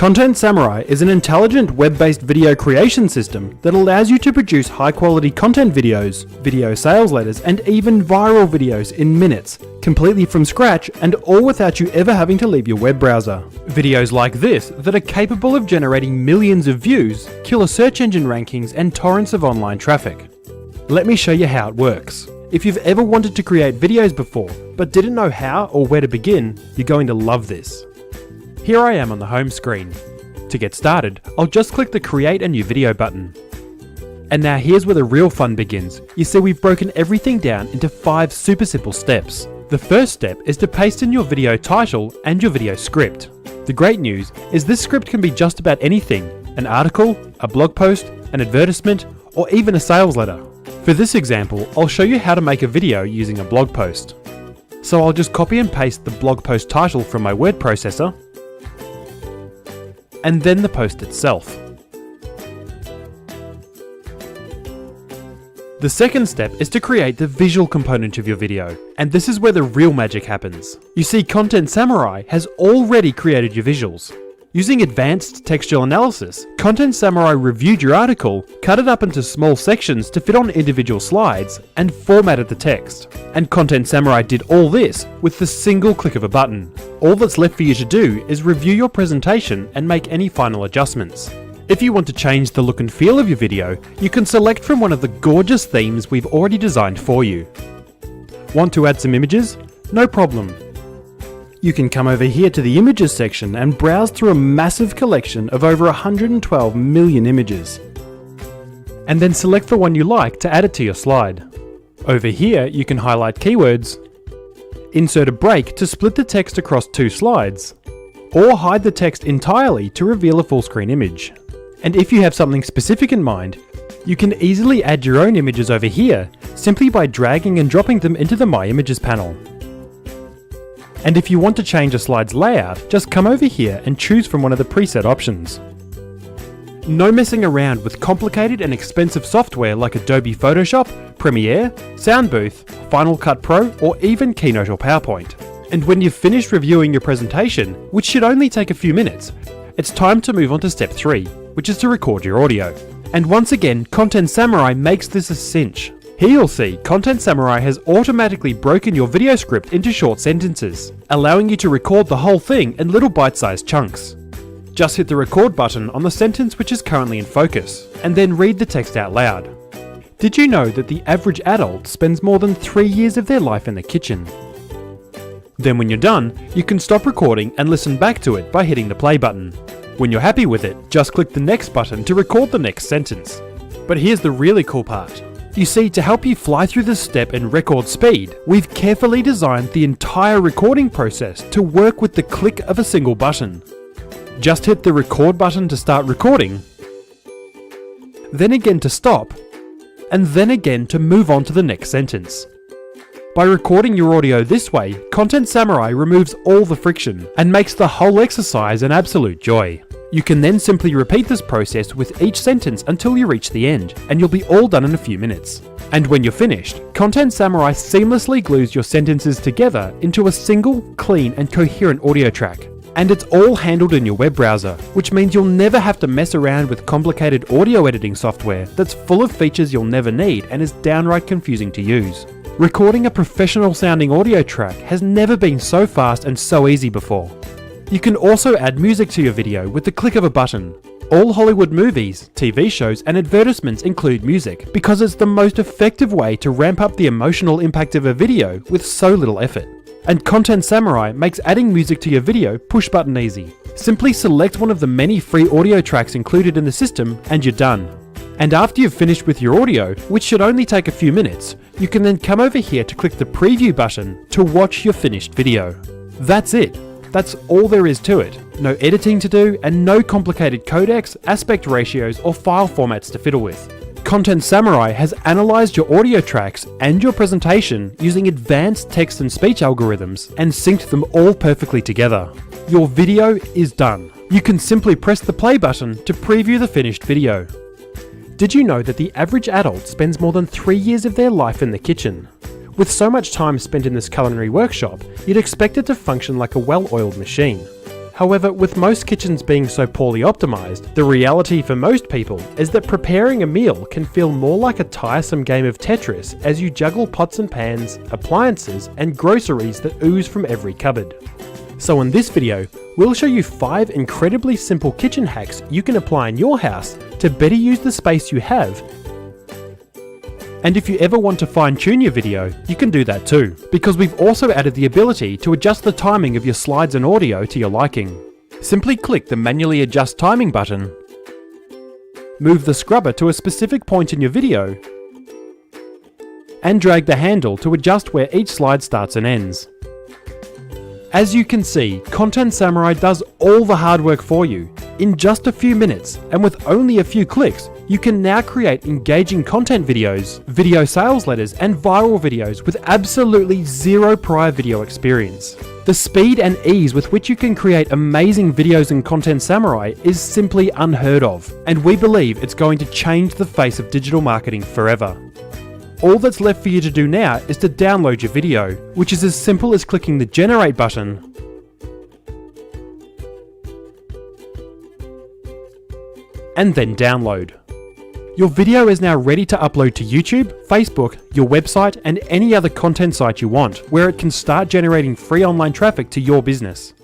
Content Samurai is an intelligent web-based video creation system that allows you to produce high-quality content videos, video sales letters, and even viral videos in minutes, completely from scratch and all without you ever having to leave your web browser. Videos like this that are capable of generating millions of views, killer search engine rankings, and torrents of online traffic. Let me show you how it works. If you've ever wanted to create videos before, but didn't know how or where to begin, you're going to love this. Here I am on the home screen. To get started, I'll just click the Create a New Video button. And now here's where the real fun begins. You see, we've broken everything down into 5 super simple steps. The first step is to paste in your video title and your video script. The great news is this script can be just about anything: an article, a blog post, an advertisement, or even a sales letter. For this example, I'll show you how to make a video using a blog post. So I'll just copy and paste the blog post title from my word processor, and then the post itself. The second step is to create the visual component of your video, and this is where the real magic happens. You see, Content Samurai has already created your visuals. Using advanced textual analysis, Content Samurai reviewed your article, cut it up into small sections to fit on individual slides, and formatted the text. And Content Samurai did all this with the single click of a button. All that's left for you to do is review your presentation and make any final adjustments. If you want to change the look and feel of your video, you can select from one of the gorgeous themes we've already designed for you. Want to add some images? No problem. You can come over here to the images section and browse through a massive collection of over 112 million images. And then select the one you like to add it to your slide. Over here you can highlight keywords, insert a break to split the text across 2 slides, or hide the text entirely to reveal a full screen image. And if you have something specific in mind, you can easily add your own images over here simply by dragging and dropping them into the My Images panel. And if you want to change a slide's layout, just come over here and choose from one of the preset options. No messing around with complicated and expensive software like Adobe Photoshop, Premiere, Soundbooth, Final Cut Pro, or even Keynote or PowerPoint. And when you've finished reviewing your presentation, which should only take a few minutes, it's time to move on to step 3, which is to record your audio. And once again, Content Samurai makes this a cinch. Here you'll see Content Samurai has automatically broken your video script into short sentences, allowing you to record the whole thing in little bite-sized chunks. Just hit the record button on the sentence which is currently in focus, and then read the text out loud. Did you know that the average adult spends more than 3 years of their life in the kitchen? Then when you're done, you can stop recording and listen back to it by hitting the play button. When you're happy with it, just click the next button to record the next sentence. But here's the really cool part. You see, to help you fly through this step in record speed, we've carefully designed the entire recording process to work with the click of a single button. Just hit the record button to start recording, then again to stop, and then again to move on to the next sentence. By recording your audio this way, Content Samurai removes all the friction and makes the whole exercise an absolute joy. You can then simply repeat this process with each sentence until you reach the end, and you'll be all done in a few minutes. And when you're finished, Content Samurai seamlessly glues your sentences together into a single, clean and coherent audio track. And it's all handled in your web browser, which means you'll never have to mess around with complicated audio editing software that's full of features you'll never need and is downright confusing to use. Recording a professional sounding audio track has never been so fast and so easy before. You can also add music to your video with the click of a button. All Hollywood movies, TV shows and advertisements include music because it's the most effective way to ramp up the emotional impact of a video with so little effort. And Content Samurai makes adding music to your video push button easy. Simply select one of the many free audio tracks included in the system and you're done. And after you've finished with your audio, which should only take a few minutes, you can then come over here to click the preview button to watch your finished video. That's it. That's all there is to it. No editing to do and no complicated codecs, aspect ratios or file formats to fiddle with. Content Samurai has analysed your audio tracks and your presentation using advanced text and speech algorithms and synced them all perfectly together. Your video is done. You can simply press the play button to preview the finished video. Did you know that the average adult spends more than 3 years of their life in the kitchen? With so much time spent in this culinary workshop, you'd expect it to function like a well-oiled machine. However, with most kitchens being so poorly optimized, the reality for most people is that preparing a meal can feel more like a tiresome game of Tetris as you juggle pots and pans, appliances, and groceries that ooze from every cupboard. So in this video, we'll show you 5 incredibly simple kitchen hacks you can apply in your house to better use the space you have. And if you ever want to fine-tune your video, you can do that too, because we've also added the ability to adjust the timing of your slides and audio to your liking. Simply click the manually adjust timing button, move the scrubber to a specific point in your video, and drag the handle to adjust where each slide starts and ends. As you can see, Content Samurai does all the hard work for you. In just a few minutes, and with only a few clicks, you can now create engaging content videos, video sales letters, and viral videos with absolutely zero prior video experience. The speed and ease with which you can create amazing videos in Content Samurai is simply unheard of, and we believe it's going to change the face of digital marketing forever. All that's left for you to do now is to download your video, which is as simple as clicking the Generate button and then download. Your video is now ready to upload to YouTube, Facebook, your website, and any other content site you want, where it can start generating free online traffic to your business.